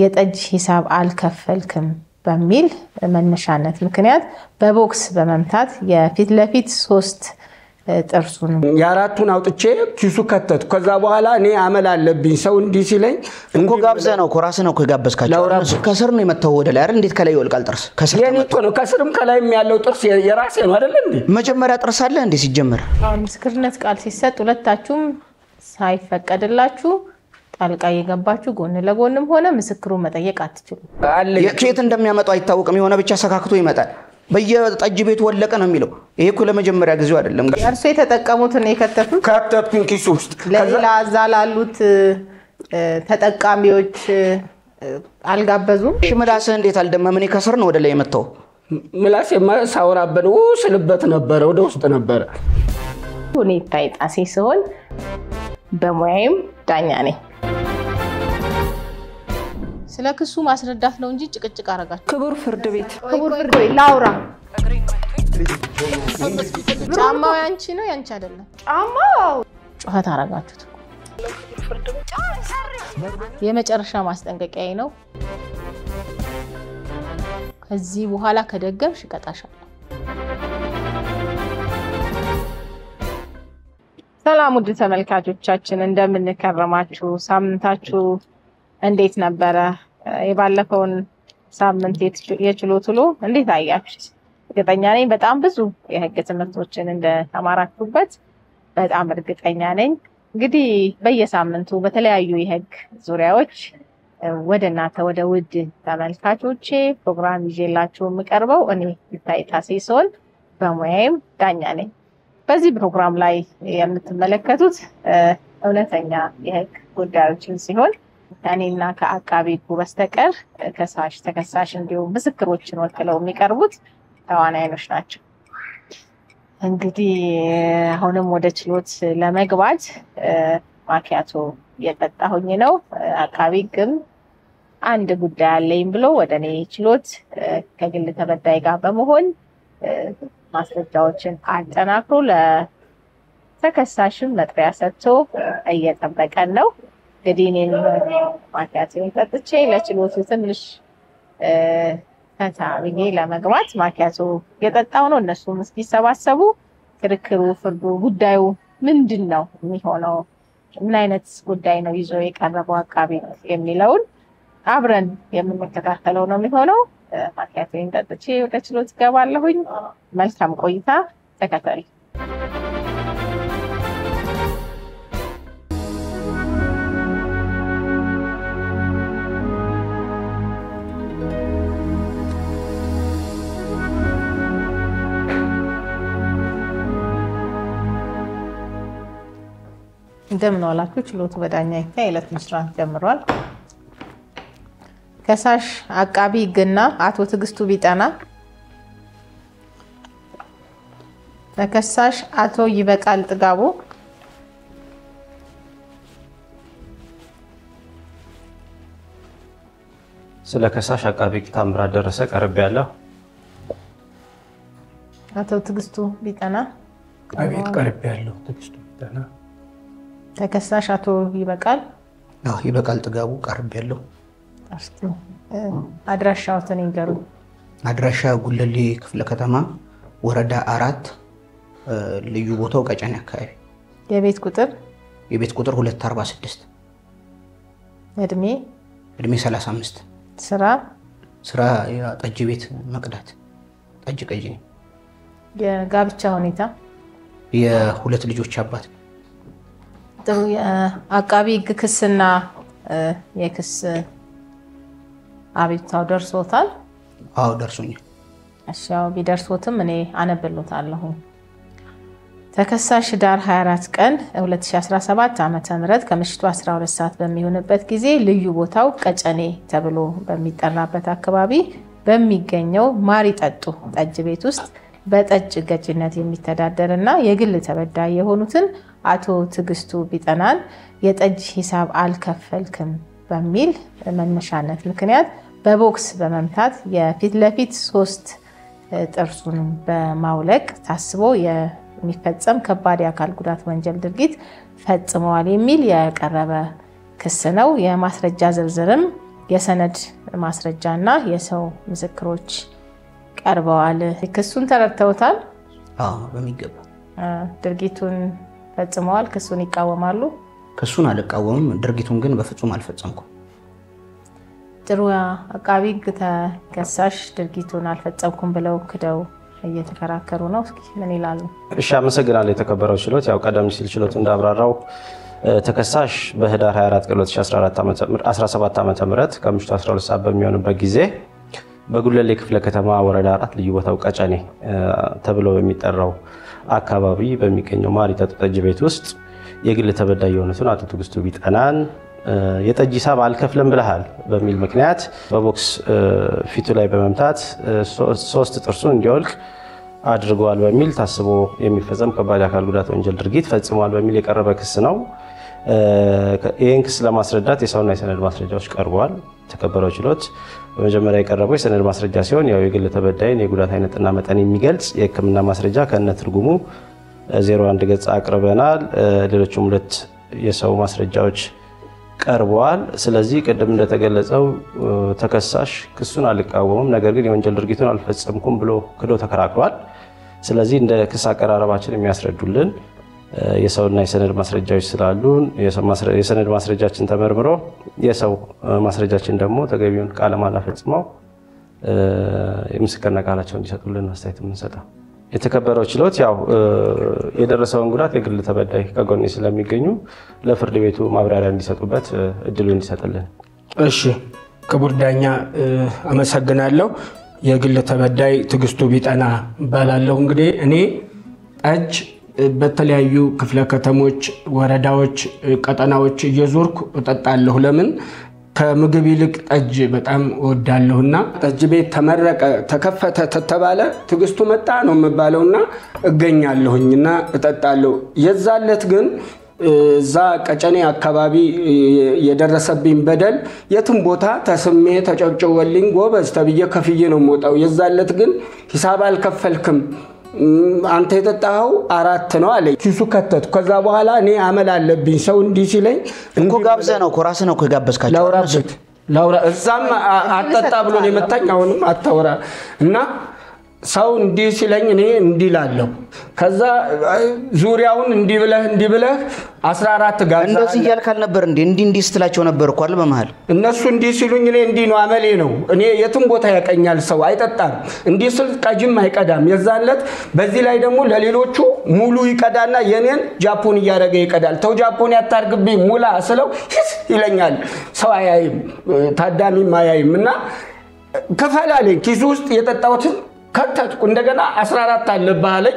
የጠጅ ሂሳብ አልከፈልክም በሚል መነሻነት ምክንያት በቦክስ በመምታት የፊት ለፊት 3 ጥርሱን ያራቱን አውጥቼ ኪሱ ከተቱ ከዛ በኋላ እኔ አመል አለብኝ ሰው እንዲ ሲለኝ እንኮ ጋብዘ ነው ኮራስ ነው ከጋበስካቸው ከስር ነው የመተው ወደ ላይ አይደል እንዴት ከላይ ይወልቃል ጥርስ ከስር ነው ከስርም ከላይም ያለው ጥርስ የራሴ ነው አይደል እንዴ መጀመሪያ ጥርስ አለ እንዴ ሲጀመር ምስክርነት ቃል ሲሰጥ ሁለታችሁም ሳይፈቀድላችሁ ጣልቃ የገባችሁ ጎን ለጎንም ሆነ ምስክሩ መጠየቅ አትችሉ የከየት እንደሚያመጣው አይታወቅም የሆነ ብቻ ሰካክቶ ይመጣል በየጠጅ ቤት ወለቀ ነው የሚለው ይሄ እኮ ለመጀመሪያ ጊዜው አይደለም እርሱ የተጠቀሙት ነው ከተቱን ኪሱ ውስጥ ለሌላ ዛላሉት ተጠቃሚዎች አልጋበዙም ሽምላስ እንዴት አልደመመኔ ከስር ነው ወደ ላይ የመጣው ምላስ የማሳወራበን ስልበት ነበር ወደ ውስጥ ነበር ሁኔታ ይጣሴ ሲሆን በሙያዬም ዳኛ ነኝ ስለ ክሱ ማስረዳት ነው እንጂ ጭቅጭቅ አረጋችሁ ክቡር ፍርድ ቤት ላውራ ጫማው ያንቺ ነው ያንቺ አይደለም ጫማው ጩኸት አረጋችሁት የመጨረሻ ማስጠንቀቂያዬ ነው ከዚህ በኋላ ከደገምሽ እቀጣሻለሁ ሰላም ውድ ተመልካቾቻችን እንደምን ከረማችሁ ሳምንታችሁ እንዴት ነበር የባለፈውን ሳምንት የችሎት ውሎ እንዴት አያችሁ እርግጠኛ ነኝ በጣም ብዙ የህግ ትምህርቶችን እንደተማራችሁበት በጣም እርግጠኛ ነኝ እንግዲህ በየሳምንቱ በተለያዩ የህግ ዙሪያዎች ወደናተ ወደ ውድ ተመልካቾቼ ፕሮግራም ይዤላችሁ የምቀርበው እኔ ይታይታሴ ሲሆን በሙያዬም ዳኛ ነኝ በዚህ ፕሮግራም ላይ የምትመለከቱት እውነተኛ የህግ ጉዳዮችን ሲሆን ከኔና ከአቃቢ ህጉ በስተቀር ከሳሽ ተከሳሽ እንዲሁም ምስክሮችን ወክለው የሚቀርቡት ተዋናዮች ናቸው እንግዲህ አሁንም ወደ ችሎት ለመግባት ማኪያቶ የጠጣሁኝ ነው አቃቢ ህግም አንድ ጉዳይ አለኝ ብሎ ወደኔ ችሎት ከግል ተበዳይ ጋር በመሆን ማስረጃዎችን አጠናክሮ ለተከሳሽም መጥሪያ ሰጥቶ እየጠበቀን ነው እንግዲህ እኔን ማኪያቶን ጠጥቼ ለችሎቱ ትንሽ ታታብዬ ለመግባት ማኪያቶ የጠጣው ነው እነሱም እስኪሰባሰቡ ክርክሩ ፍርዱ ጉዳዩ ምንድነው የሚሆነው ምን አይነት ጉዳይ ነው ይዞ የቀረበው አቃቢ የሚለውን አብረን የምንከታተለው ነው የሚሆነው ማኪያቶን ጠጥቼ ወደ ችሎት ገባለሁኝ መልካም ቆይታ ተከታተሉ እንደምን ዋላችሁ ችሎቱ በዳኛ ይታይ ዕለት መስራት ጀምሯል ከሳሽ አቃቢ ህግና አቶ ትግስቱ ቢጠና ተከሳሽ አቶ ይበቃል ጥጋቡ ስለ ከሳሽ አቃቢ ህግ ታምራት ደረሰ ቀርብ ያለው አቶ ትግስቱ ቢጠና አቤት ቀርብ ያለው ትግስቱ ቢጠና ተከሳሽ አቶ ይበቃል ይበቃል ጥጋቡ ቀርብ ያለው አድራሻዎትን ይንገሩ አድራሻ ጉለሌ ክፍለ ከተማ ወረዳ 4 ልዩ ቦታው ቀጨኔ አካባቢ የቤት ቁጥር 246 እድሜ 35 ስራ ጠጅ ቤት መቅዳት ጠጅ ቀጂ የጋብቻ ሁኔታ የሁለት ልጆች አባት ጥሩ አቃቢ ህግ ክስና የክስ አቤቱታው ደርሶታል አዎ ደርሶኛል እሺው ቢደርሶትም እኔ አነብሎታለሁ ተከሳሽ ዳር 24 ቀን 2017 ዓ.ም ከምሽቱ 12 ሰዓት በሚሆንበት ጊዜ ልዩ ቦታው ቀጨኔ ተብሎ በሚጠራበት አካባቢ በሚገኘው ማሪ ጠጡ ጠጅ ቤት ውስጥ በጠጅ ገጭነት የሚተዳደርና የግል ተበዳይ የሆኑትን አቶ ትግስቱ ቢጠናን የጠጅ ሂሳብ አልከፈልክም በሚል መነሻነት ምክንያት በቦክስ በመምታት የፊት ለፊት 3 ጥርሱን በማውለቅ ታስቦ የሚፈጸም ከባድ የአካል ጉዳት ወንጀል ድርጊት ፈጽመዋል የሚል የቀረበ ክስ ነው የማስረጃ ዝርዝርም የሰነድ ማስረጃና የሰው ምስክሮች ቀርበዋል። ክሱን ተረድተውታል? በሚገባ ድርጊቱን ፈጽመዋል። ክሱን ይቃወማሉ? ክሱን አልቃወምም፣ ድርጊቱን ግን በፍጹም አልፈጸምኩም። ጥሩ። አቃቢ ሕግ ተከሳሽ ድርጊቱን አልፈጸምኩም ብለው ክደው እየተከራከሩ ነው። እስኪ ምን ይላሉ? እሺ፣ አመሰግናለሁ። የተከበረው ችሎት ያው ቀደም ሲል ችሎቱ እንዳብራራው ተከሳሽ በህዳር 24 ቀን 2017 ዓ.ም ከምሽቱ 12 ሰዓት በሚሆንበት ጊዜ በጉለሌ ክፍለ ከተማ ወረዳ 4 ልዩ ቦታው ቀጨኔ ተብሎ በሚጠራው አካባቢ በሚገኘው ማሪታ ጠጅ ቤት ውስጥ የግል ተበዳይ የሆኑትን አቶ ትግስቱ ቢጠናን የጠጅ ሂሳብ አልከፍልም ብለሃል በሚል ምክንያት በቦክስ ፊቱ ላይ በመምታት 3 ጥርሱን እንዲወልቅ አድርገዋል በሚል ታስቦ የሚፈጸም ከባድ አካል ጉዳት ወንጀል ድርጊት ፈጽመዋል በሚል የቀረበ ክስ ነው። ይህን ክስ ለማስረዳት የሰውና የሰነድ ማስረጃዎች ቀርበዋል። ተከበረው ችሎት በመጀመሪያ የቀረበው የሰነድ ማስረጃ ሲሆን ያው የግል ተበዳይን የጉዳት አይነትና መጠን የሚገልጽ የሕክምና ማስረጃ ከነ ትርጉሙ 01 ገጽ አቅርበናል። ሌሎችም 2 የሰው ማስረጃዎች ቀርበዋል። ስለዚህ ቅድም እንደተገለጸው ተከሳሽ ክሱን አልቃወምም፣ ነገር ግን የወንጀል ድርጊቱን አልፈጸምኩም ብሎ ክዶ ተከራክሯል። ስለዚህ እንደ ክስ አቀራረባችን የሚያስረዱልን የሰውና የሰነድ ማስረጃዎች ስላሉን የሰነድ ማስረጃችን ተመርምሮ የሰው ማስረጃችን ደግሞ ተገቢውን ቃለ መሃላ ፈጽመው የምስክርነት ቃላቸውን እንዲሰጡልን አስተያየት የምንሰጠው። የተከበረው ችሎት ያው የደረሰውን ጉዳት የግል ተበዳይ ከጎኔ ስለሚገኙ ለፍርድ ቤቱ ማብራሪያ እንዲሰጡበት እድሉ እንዲሰጥልን። እሺ ክቡር ዳኛ አመሰግናለሁ። የግል ተበዳይ ትግስቱ ቢጠና ባላለው እንግዲህ እኔ ጠጅ በተለያዩ ክፍለ ከተሞች፣ ወረዳዎች፣ ቀጠናዎች እየዞርኩ እጠጣለሁ። ለምን ከምግብ ይልቅ ጠጅ በጣም እወዳለሁና ጠጅ ቤት ተመረቀ ተከፈተ ተተባለ ትግስቱ መጣ ነው የምባለውና እገኛለሁኝና እጠጣለሁ። የዛለት ግን እዛ ቀጨኔ አካባቢ የደረሰብኝ በደል የትም ቦታ ተስሜ ተጨብጨበልኝ ጎበዝ ተብዬ ከፍዬ ነው የምወጣው። የዛለት ግን ሂሳብ አልከፈልክም አንተ የጠጣኸው 4 ነው አለኝ። ኪሱ ከተቱ። ከዛ በኋላ እኔ አመል አለብኝ ሰው እንዲህ ሲለኝ እኮ ጋብዘህ ነው እኮ ራስህ ነው እኮ የጋበዝካቸው። ላውራ እዛም አጠጣ ብሎ ነው የመታኝ። አሁንም አታውራ እና ሰው እንዲህ ሲለኝ እኔ እንዲህ ላለሁ። ከዛ ዙሪያውን እንዲህ ብለህ 14 ጋዛ እንደዚህ እያልካል ነበር እንዲህ ስትላቸው ነበር እኮ አይደል? በመሃል እነሱ እንዲህ ሲሉኝ እኔ እንዲህ ነው አመሌ ነው። እኔ የትም ቦታ ያቀኛል ሰው አይጠጣም። እንዲህ ስል ቀጅም አይቀዳም። የዛለት በዚህ ላይ ደግሞ ለሌሎቹ ሙሉ ይቀዳና የኔን ጃፖን እያደረገ ይቀዳል። ተው ጃፖን ያታርግብኝ ሙላ ስለው ይለኛል። ሰው አያይም፣ ታዳሚም አያይም እና ከፈላለኝ ኪሱ ውስጥ የጠጣሁትን ከተትኩ። እንደገና 14 አለብህ አለኝ።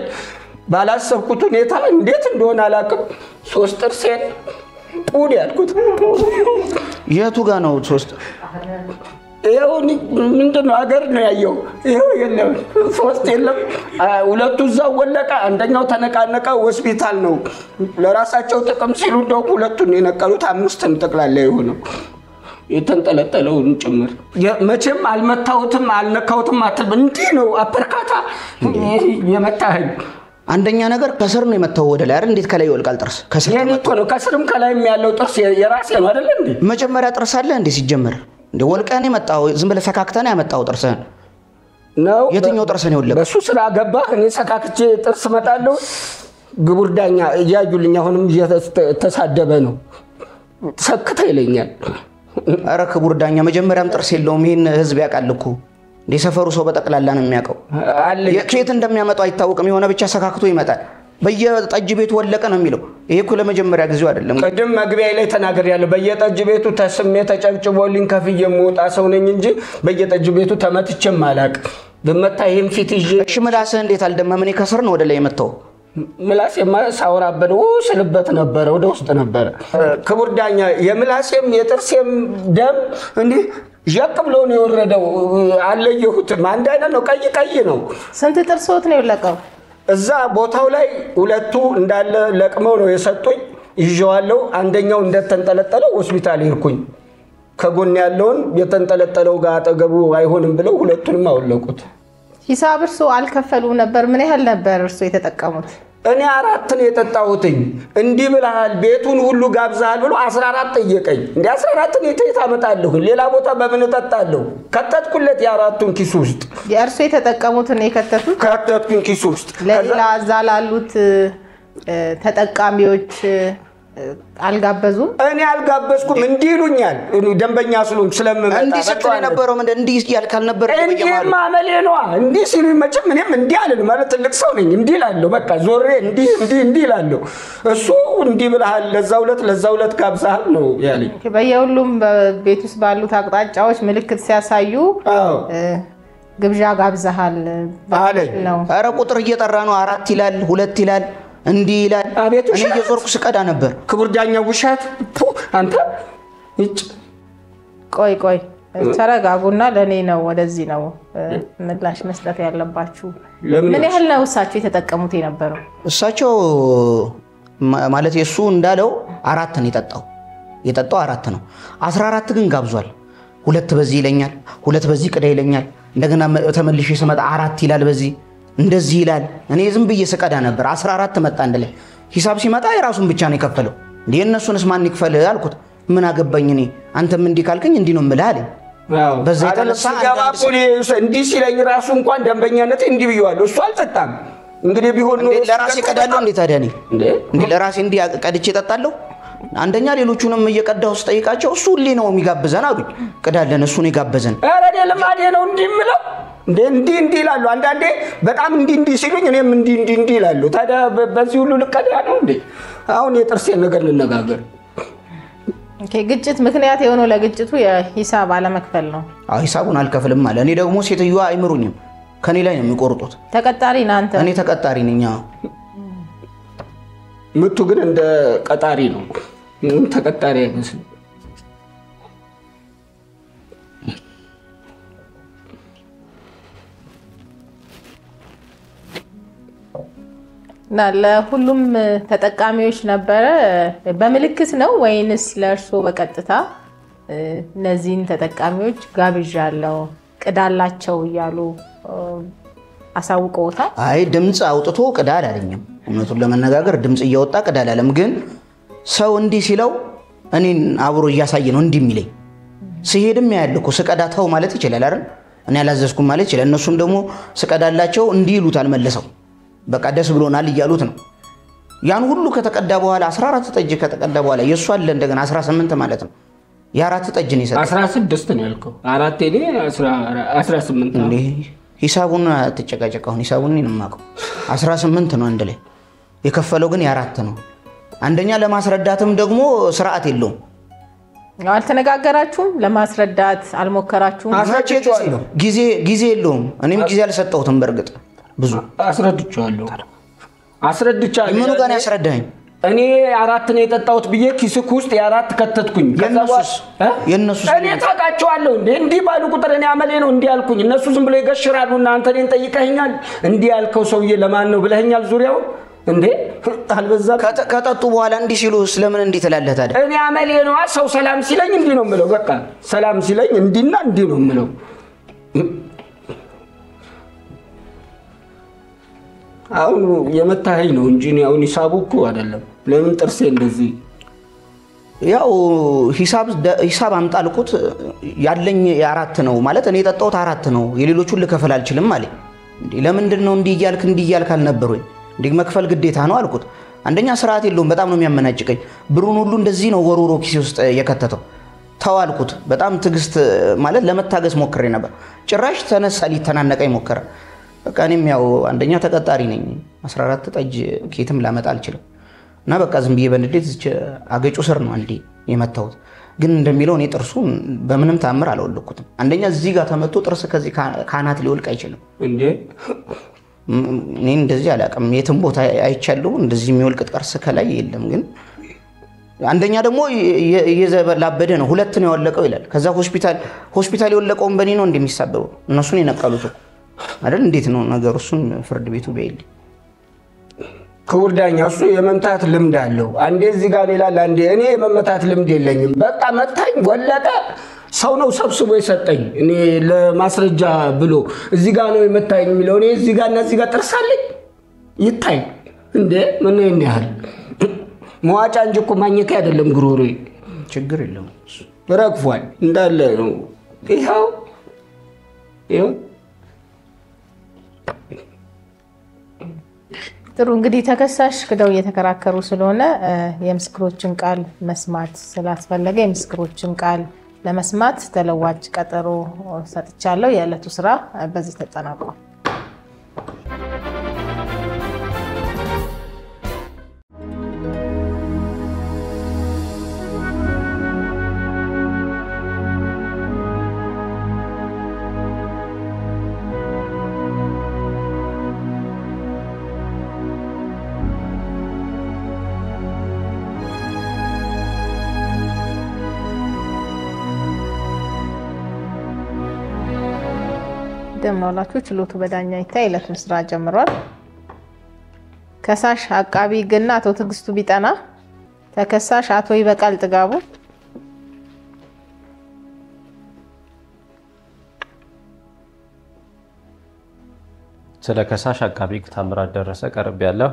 ባላሰብኩት ሁኔታ እንዴት እንደሆነ አላውቅም 3 ጥርሴን ጡል ያልኩት። የቱ ጋር ነው 3? ይሄው ምንድነው አገር ነው ያየው። ይሄው የለም 3 የለም። 2ቱ እዛው ወለቀ፣ አንደኛው ተነቃነቀ። ሆስፒታል ነው ለራሳቸው ጥቅም ሲሉ ነው 2ቱን የነቀሉት። 5 ጠቅላላ የሆነው የተንጠለጠለውን ጭምር መቼም አልመታሁትም አልነካሁትም አትል። እንዲህ ነው አፐርካታ የመታኸኝ። አንደኛ ነገር ከስር ነው የመታው ወደ ላይ አይደል? እንዴት ከላይ ይወልቃል ጥርስ? ከስር ነው ከስርም ከላይም ያለው ጥርስ የራሴ ነው አይደል እንዴ? መጀመሪያ ጥርስ አለ እንዴ ሲጀመር? እንዴ ወልቀህ የመጣው ዝም ብለህ ሰካክተህ ነው ያመጣው ጥርስህን ነው? የትኛው ጥርስ ነው የወለቀው? በሱ ስራ ገባህ። እኔ ሰካክቼ ጥርስ መጣለሁ። ግቡር ዳኛ እያዩልኝ አሁንም እየተሳደበ ነው። ሰክተ ይለኛል። አረ ክቡር ዳኛ መጀመሪያም ጥርስ የለውም። ይሄን ህዝብ ያውቃል እኮ እንደ ሰፈሩ ሰው በጠቅላላ ነው የሚያውቀው። ከየት እንደሚያመጣው አይታወቅም። የሆነ ብቻ ሰካክቶ ይመጣል። በየጠጅ ቤቱ ወለቀ ነው የሚለው። ይሄ እኮ ለመጀመሪያ ጊዜው አይደለም። ቀደም መግቢያ ላይ ተናግሬያለሁ። በየጠጅ ቤቱ ተስሜ ተጨብጭቦልኝ ከፍዬ የምወጣ ሰው ነኝ እንጂ በየጠጅ ቤቱ ተመትቼም አላውቅም። በመታ ይሄን ፊት ይዤ እሺ ምላስህ እንዴት አልደመመ? እኔ ከስር ነው ወደ ላይ የመታው። ምላሴማ ሳወራበት ስልበት ነበረ፣ ወደ ውስጥ ነበረ። ክቡር ዳኛ የምላሴም የጥርሴም ደም እንዲህ ዣቅ ብሎ ነው የወረደው። አለየሁትም። አንድ አይነት ነው፣ ቀይ ነው። ስንት ጥርሶት ነው የወለቀው? እዛ ቦታው ላይ 2ቱ እንዳለ ለቅመው ነው የሰጡኝ። ይዤዋለሁ። አንደኛው እንደተንጠለጠለው ሆስፒታል ሄድኩኝ። ከጎን ያለውን የተንጠለጠለው ጋር አጠገቡ አይሆንም ብለው 2ቱንም አወለቁት። ሂሳብ እርሶ አልከፈሉም ነበር? ምን ያህል ነበር እርሶ የተጠቀሙት? እኔ 4 ነው የጠጣሁትኝ እንዲህ ብለሃል ቤቱን ሁሉ ጋብዛሃል ብሎ 14 ጠየቀኝ እንዴ 14 ነው የታመጣለሁ ሌላ ቦታ በምን ተጣጣለሁ ከተትኩለት ያ4ቱን ኪስ ውስጥ የእርሱ የተጠቀሙት ነው የከተቱት ከተትኩኝ ኪስ ውስጥ ለሌላ ዛላሉት ተጠቃሚዎች አልጋበዙም እኔ አልጋበዝኩም እንዲህ ይሉኛል ደንበኛ ስለሆንኩ ስለምመጣ እንዲህ ስትል የነበረው ምን እንዲህ ያልካል ነበር እንዲህ ማመሌ ነው እንዲህ ሲሉ መቼም እኔም እንዲህ አለን ማለት ትልቅ ሰው ነኝ እንዲህ እላለሁ በቃ ዞሬ እንዲህ እላለሁ እሱ እንዲህ ብለሃል ለዛው ሁለት ጋብዛሃል ነው ያለኝ በየሁሉም በቤት ውስጥ ባሉት አቅጣጫዎች ምልክት ሲያሳዩ ግብዣ ጋብዛሃል አለኝ ኧረ ቁጥር እየጠራ ነው 4 ይላል 2 ይላል እንዲህ ይላል እኔ እየዞርኩ ስቀዳ ነበር ክቡር ዳኛው ውሻት አንተ እጭ ቆይ ተረጋጉና ለኔ ነው ወደዚህ ነው ምላሽ መስጠት ያለባችሁ ምን ያህል ነው እሳቸው የተጠቀሙት የነበረው እሳቸው ማለት የሱ እንዳለው 4 ነው የጠጣው 4 ነው 14 ግን ጋብዟል 2 በዚህ ይለኛል 2 በዚህ ቅዳ ይለኛል እንደገና ተመልሼ ስመጣ 4 ይላል በዚህ እንደዚህ ይላል እኔ ዝም ብዬ ስቀዳ ነበር 14 መጣ እንደለ ሂሳብ ሲመጣ የራሱን ብቻ ነው የከፈለው እንዴ እነሱንስ ማን ይከፈል አልኩት ምን አገባኝ እኔ አንተም እንዲህ ካልከኝ እንዲህ ነው የምልህ አለኝ በዛ የተነሳ እንዲህ ሲለኝ ራሱ እንኳን ደንበኛነት እንዲህ ብየዋለሁ እሱ አልጠጣም እንግዲህ ቢሆን ነው ለራሴ ቀዳለሁ እንዴ ታዲያ እንዴ ለራሴ እንዲህ ቀድቼ እጠጣለሁ አንደኛ ሌሎቹንም እየቀዳው ስጠይቃቸው እሱ ሁሌ ነው የሚጋብዘን አሉኝ ቀዳለን እሱ ነው የጋበዘን ኧረ ለማዴ ነው እንዲህ ምለው እንዲህ ይላሉ አንዳንዴ በጣም እንዲህ ሲሉኝ እኔም እንዲህ ይላሉ ታዲያ በዚህ ሁሉ ልቀዳ ነው እንዴ አሁን የጥርሴን ነገር ልነጋገር ግጭት ምክንያት የሆነው ለግጭቱ የሂሳብ አለመክፈል ነው ሂሳቡን አልከፍልም ማለት እኔ ደግሞ ሴትዮዋ አይምሩኝም ከኔ ላይ ነው የሚቆርጡት ተቀጣሪ ናንተ እኔ ተቀጣሪ ነኝ ምቱ ግን እንደ ቀጣሪ ነው ተቀጣሪ አይመስልም ለሁሉም ተጠቃሚዎች ነበረ በመልክት ነው ወይንስ ለርሶ በቀጥታ እነዚህን ተጠቃሚዎች ጋብዣለሁ ቅዳላቸው ይያሉ አሳውቀውታል አይ ድምጽ አውጥቶ ቅዳል አለኝም እውነቱን ለመነጋገር ድምጽ እያወጣ ቅዳል አለም ግን ሰው እንዲህ ሲለው እኔን አብሮ እያሳየ ነው እንዲህ የሚለኝ ሲሄድም ያልኩ ስቀዳታው ማለት ይችላል አይደል እኔ ያላዘዝኩም ማለት ይችላል እነሱም ደግሞ ስቀዳላቸው እንዲህ ይሉታል መልሰው በቃ ደስ ብሎናል ይያሉት ነው ያን ሁሉ ከተቀዳ በኋላ 14 ጠጅ ከተቀዳ በኋላ የሱ አለ እንደገና 18 ማለት ነው ያ4 ጠጅ ነው ይሰጣል 16 ነው ያልከው 4 እኔ 18 ነው ሂሳቡን ተጨቃጨቀው ሂሳቡን እንማቀው 18 ነው አንድ ላይ የከፈለው ግን ያ4 ነው አንደኛ ለማስረዳትም ደግሞ ስርዓት የለውም አልተነጋገራችሁም ለማስረዳት አልሞከራችሁም ጊዜ የለውም እኔም ጊዜ አልሰጠሁትም በርግጥ ብዙ አስረድቻለሁ ምኑ ጋር ያስረዳኝ እኔ 4 ነው የጠጣሁት ብዬ ኪስክ ውስጥ ያ4 ከተትኩኝ የነሱስ እኔ ታቃቸዋለሁ እንዴ ባሉ ቁጥር እኔ አመሌ ነው እንዴ ያልኩኝ እነሱ ዝም ብለው ይገሽራሉና አንተ እኔን ጠይቀኸኛል እንዴ ያልከው ሰውዬ ለማን ነው ብለኸኛል ዙሪያው እንዴ አልበዛ ከጠጡ በኋላ እንዲህ ሲሉ ስለምን እንዲህ ተላለህ ታዲያ እኔ አመሌ ነው ሰው ሰላም ሲለኝ እንዲህ ነው የምለው በቃ ሰላም ሲለኝ እንዲና እንዲህ ነው የምለው አሁን የመታኸኝ ነው እንጂ አሁን ሂሳቡ እኮ አይደለም ለምን ጥርሴ እንደዚህ ያው ሂሳብ አምጣልኩት ያለኝ ያ4 ነው ማለት እኔ የጠጣሁት 4 ነው የሌሎቹን ልከፈል አልችልም ማለት እንዴ ለምንድን ነው እንዲህ እያልክ አልነበር ወይ እንዴ መክፈል ግዴታ ነው አልኩት አንደኛ ስርዓት የለውም በጣም ነው የሚያመናጭቀኝ ብሩን ሁሉ እንደዚህ ነው ወሮሮ ኪስ ውስጥ የከተተው ተዋልኩት በጣም ትግስት ማለት ለመታገስ ሞክሬ ነበር ጭራሽ ተነሳ ሊተናነቀኝ ሞከረ በቃ እኔም ያው አንደኛ ተቀጣሪ ነኝ 14 ጠጅ ኬትም ላመጣ አልችልም እና በቃ ዝም ብዬ በንዴት አገጩ ስር ነው አንዴ የመታሁት ግን እንደሚለው እኔ ጥርሱን በምንም ታምር አልወለኩትም አንደኛ እዚህ ጋር ተመቶ ጥርስ ከዚህ ካናት ሊወልቅ አይችልም እንዴ እኔ እንደዚህ አላቀም የትም ቦታ አይቻለሁ እንደዚህ የሚወልቅ ጥርስ ከላይ የለም ግን አንደኛ ደግሞ የዘላበደ ነው 2 ነው ያወለቀው ይላል ከዛ ሆስፒታል የወለቀውን በኔ ነው እንደሚሳበው እነሱን ይነቀሉት አይደል እንዴት ነው ነገሩ እሱን ፍርድ ቤቱ በይል ክቡር ዳኛ እሱ የመምታት ልምድ አለው አንዴ እዚህ ጋር ይላል አንዴ እኔ የመመታት ልምድ የለኝም በቃ መታኝ ወለቀ ሰው ነው ሰብስቦ ይሰጠኝ እኔ ለማስረጃ ብሎ እዚህ ጋር ነው የመታኝ የሚለው እኔ እዚህ ጋርና እዚህ ጋር ጥርሳለኝ ይታይ እንዴ ምን ነው ያህል መዋጫ እንጂ እኮ ማኘካ አይደለም ጉሮሮዬ ችግር የለውም ረግፏል እንዳለ ነው ይሄው ጥሩ እንግዲህ ተከሳሽ ክደው እየተከራከሩ ስለሆነ የምስክሮችን ቃል መስማት ስላስፈለገ የምስክሮችን ቃል ለመስማት ተለዋጭ ቀጠሮ ሰጥቻለሁ። የዕለቱ ስራ በዚህ ተጠናቋል። ደምናላችሁ ችሎቱ በዳኛ ይታይ የዕለቱን ስራ ጀምሯል። ከሳሽ አቃቢ ሕግና አቶ ትዕግስቱ ቢጠና፣ ተከሳሽ አቶ ይበቃል ጥጋቡ፣ ስለ ከሳሽ አቃቢ ሕግ ታምራት ደረሰ ቀርቤያለሁ።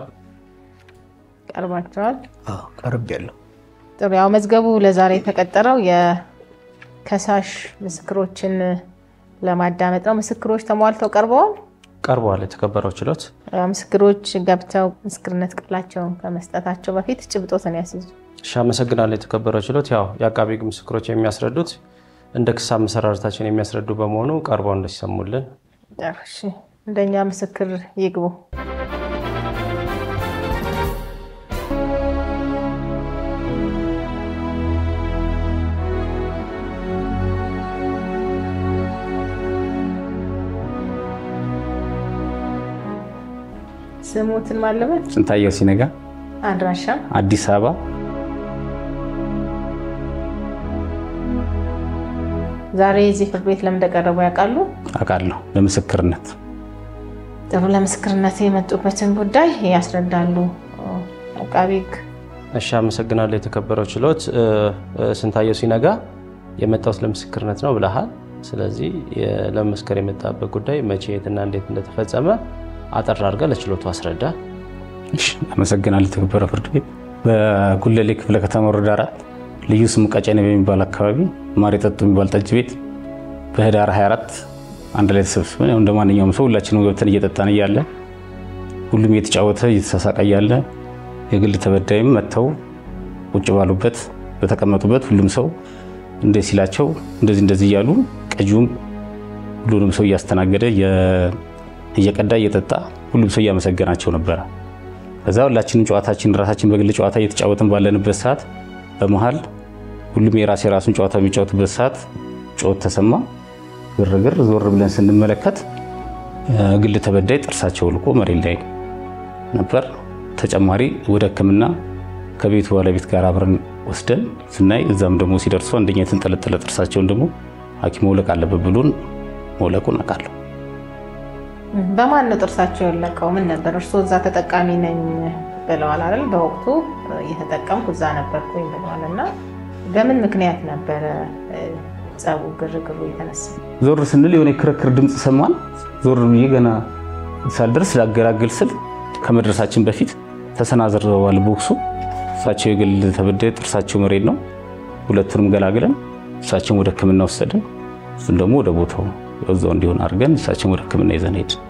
ቀርባቸዋል? ቀርቤያለሁ። ጥሩ ያው መዝገቡ ለዛሬ የተቀጠረው የከሳሽ ምስክሮችን ለማዳመጥ ነው። ምስክሮች ተሟልተው ቀርበዋል። የተከበረው ችሎት ምስክሮች ገብተው ምስክርነት ቃላቸውን ከመስጠታቸው በፊት ጭብጦትን ያስይዙ። እሺ፣ አመሰግናለሁ። የተከበረው ችሎት ያው የአቃቢ ሕግ ምስክሮች የሚያስረዱት እንደ ክስ አመሰራረታችን የሚያስረዱ በመሆኑ ቀርበው እንዲሰሙልን። እሺ፣ እንደኛ ምስክር ይግቡ። ስሙትን ማለበት ስንታየው ሲነጋ አድራሻ አዲስ አበባ ዛሬ እዚህ ፍርድ ቤት ለምን እንደቀረቡ ያውቃሉ? አውቃለሁ። ለምስክርነት ጥሩ ለምስክርነት የመጡበትን ጉዳይ ያስረዳሉ አቃቢ ሕግ። እሺ፣ አመሰግናለሁ። የተከበረው ችሎት ስንታየው ሲነጋ የመጣው ለምስክርነት ነው ብለሃል። ስለዚህ ለመስከር የመጣበት ጉዳይ መቼ የትና እንዴት እንደተፈጸመ አጠር አድርገህ ለችሎቱ አስረዳ። እሺ፣ አመሰግናለሁ። የተከበረው ፍርድ ቤት በጉለሌ ክፍለ ከተማ ወረዳ 4 ልዩ ስሙ ቀጨኔ በሚባል አካባቢ ማር የጠጡ የሚባል ጠጅ ቤት በህዳር 24 አንድ ላይ ተሰብስበን እንደ ማንኛውም ሰው ሁላችንም ገብተን እየጠጣን እያለ ሁሉም እየተጫወተ እየተሳሳቀ እያለ የግል ተበዳይም መጥተው ቁጭ ባሉበት በተቀመጡበት ሁሉም ሰው እንደ ሲላቸው እንደዚህ እያሉ ቀጁም ሁሉንም ሰው እያስተናገደ እየቀዳ እየጠጣ ሁሉም ሰው እያመሰገናቸው ነበር። ከዛ ሁላችንም ጨዋታችን ራሳችን በግል ጨዋታ እየተጫወትን ባለንበት ሰዓት በመሃል ሁሉም የራሱን ጨዋታ የሚጫወትበት ሰዓት ጮት ተሰማ። ግርግር ዞር ብለን ስንመለከት ግል ተበዳይ ጥርሳቸው ልቆ መሬት ላይ ነበር። ተጨማሪ ወደ ሕክምና ከቤቱ ባለቤት ጋር አብረን ወስደን ስናይ እዛም ደግሞ ሲደርሱ አንደኛ የተንጠለጠለ ጥርሳቸውን ደግሞ ሐኪም መውለቅ አለበት ብሎን መውለቁን አውቃለሁ። በማን ነው ጥርሳቸው የወለቀው? ምን ነበር? እርሶ እዛ ተጠቃሚ ነኝ ብለዋል አይደል? በወቅቱ እየተጠቀምኩ እዛ ነበርኩኝ ብለዋል። እና በምን ምክንያት ነበረ ጸቡ ግርግሩ የተነሳ? ዞር ስንል የሆነ ክርክር ድምጽ ሰማን። ዞር ብዬ ገና ሳልደርስ ላገላግል ስል ከመድረሳችን በፊት ተሰናዝረዋል ቦክሱ። እሳቸው የግል ተበዳይ ጥርሳቸው መሬት ነው። ሁለቱንም ገላግለን እሳቸውን ወደ ሕክምና ወሰድን። እሱን ደግሞ ወደ ቦታው እዛው እንዲሆን አድርገን እሳቸውን ወደ ሕክምና ይዘን ሄድን።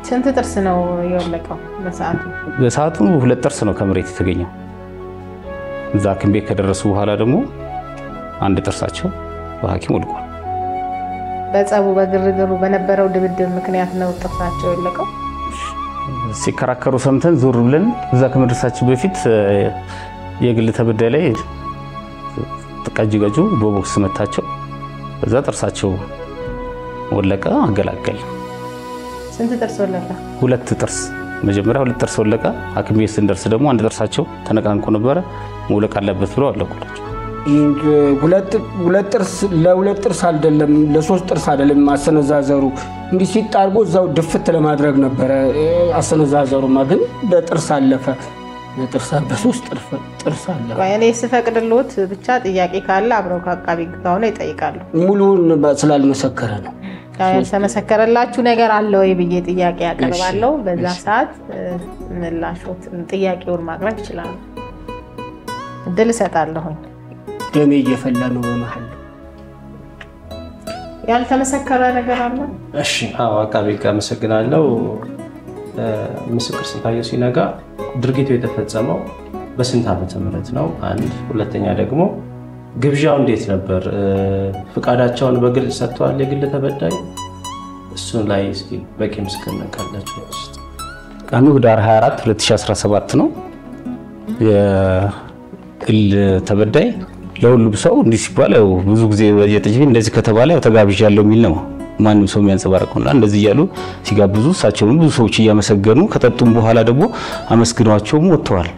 ስንት ጥርስ ነው የወለቀው በሰዓቱ? በሰዓቱ 2 ጥርስ ነው ከመሬት የተገኘው። እዛ ሐኪም ቤት ከደረሱ በኋላ ደግሞ አንድ ጥርሳቸው በሐኪም ወልቋል። በጸቡ በግርግሩ በነበረው ድብድብ ምክንያት ነው ጥርሳቸው የወለቀው? ሲከራከሩ ሰምተን ዞር ብለን እዛ ከመድረሳችን በፊት የግል ተበዳይ ላይ ተቀጅገጁ በቦክስ መታቸው። እዛ ጥርሳቸው ወለቀ። አገላገል። ስንት ጥርስ ወለቀ? 2 ጥርስ። መጀመሪያ 2 ጥርስ ወለቀ። ሐኪም ቤት ስንደርስ ደግሞ አንድ ጥርሳቸው ተነቃንቆ ነበረ። መውለቅ አለበት ብለው አለቁላቸው። ሁለት ጥርስ ለሁለት ጥርስ አይደለም ለ3 ጥርስ አይደለም አሰነዛዘሩ እንዲህ ሲጣርጎ እዛው ድፍት ለማድረግ ነበረ አሰነዛዘሩማ። ግን በጥርስ አለፈ። በ3 ጥርስ አለፈ። እኔ ስፈቅድልዎት ብቻ ጥያቄ ካለ አብረው ከአቃቢ ሕግ ጋር ሆነው ይጠይቃሉ። ሙሉውን ስላልመሰከረ ነው። ያልተመሰከረላችሁ ነገር አለ ወይ ብዬ ጥያቄ ያቀርባለሁ። በዛ ሰዓት ምላሾት ጥያቄውን ማቅረብ ይችላል። እድል እሰጣለሁኝ። ደሜ እየፈላ ነው በመሃል። ያልተመሰከረ ነገር አለ? እሺ አዎ አቃቤ ሕግ አመሰግናለሁ። ምስክር ስንታየው ሲነጋ ድርጊቱ የተፈጸመው በስንት ዓመተ ምህረት ነው? አንድ ሁለተኛ ደግሞ ግብዣው እንዴት ነበር? ፍቃዳቸውን በግልጽ ሰጥተዋል የግል ተበዳይ? እሱን ላይ እስኪ በቂ ምስክርነት ካላችሁ ውስጥ ቀኑ ህዳር 24 2017 ነው። የግል ተበዳይ ለሁሉም ሰው እንዲህ ሲባል ያው ብዙ ጊዜ በየጥጅ እንደዚህ ከተባለ ያው ተጋብዣለሁ የሚል ነው ማንም ሰው የሚያንጸባርቀውና እንደዚህ እያሉ ሲጋብዙ እሳቸውም ብዙ ሰዎች እያመሰገኑ ከጠጡም በኋላ ደግሞ አመስግኗቸውም ወጥተዋል።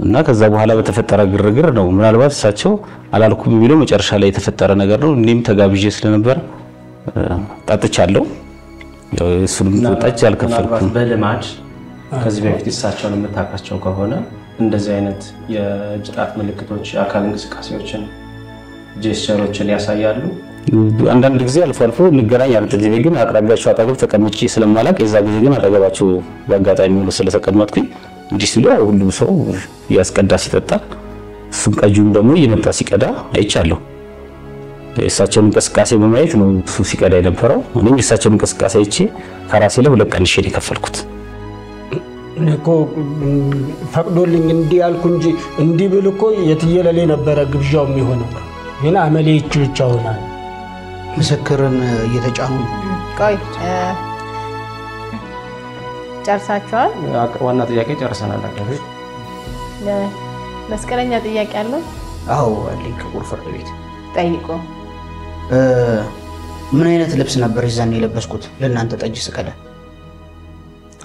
እና ከዛ በኋላ በተፈጠረ ግርግር ነው ምናልባት እሳቸው አላልኩም የሚለው መጨረሻ ላይ የተፈጠረ ነገር ነው። እኔም ተጋብዤ ስለነበር ጠጥቻለሁ። ያው እሱንም ጠጭ አልከፈልኩም። በልማድ ከዚህ በፊት እሳቸውን የምታውቃቸው ከሆነ እንደዚህ አይነት የእጅ ጣት ምልክቶች የአካል እንቅስቃሴዎችን ጄስቸሮችን ያሳያሉ? አንዳንድ ጊዜ አልፎ አልፎ እንገናኝ አንተዚህ ግን አቅራቢያቸው አጠገብ ተቀምጬ ስለማላቅ የዛ ጊዜ ግን አጠገባቸው በአጋጣሚ ሆኖ ስለተቀመጥኩኝ እንዲህ ሲሉ ሁሉም ሰው ያስቀዳ ሲጠጣ እሱም ቀጁም ደግሞ እየመጣ ሲቀዳ አይቻለሁ። የእሳቸውን እንቅስቃሴ በማየት ነው እሱ ሲቀዳ የነበረው። እኔም የእሳቸውን እንቅስቃሴ አይቼ ከራሴ ላይ 2 ቀን ሸኔ ከፈልኩት። እኮ ፈቅዶልኝ እንዲህ ያልኩ እንጂ እንዲህ ብል እኮ የትየለሌ ነበረ ግብዣው የሚሆነው። ግን አመሌ ብቻ ሆናል። ምስክርን እየተጫኑ ቆይ ጨርሳችኋል? ዋና ጥያቄ ጨርሰናል። አቃቤ መስቀለኛ ጥያቄ አለው? አዎ አለኝ። ክቡር ፍርድ ቤት ጠይቁ። ምን አይነት ልብስ ነበር ይዛን የለበስኩት ለእናንተ ጠጅ ስቀዳ?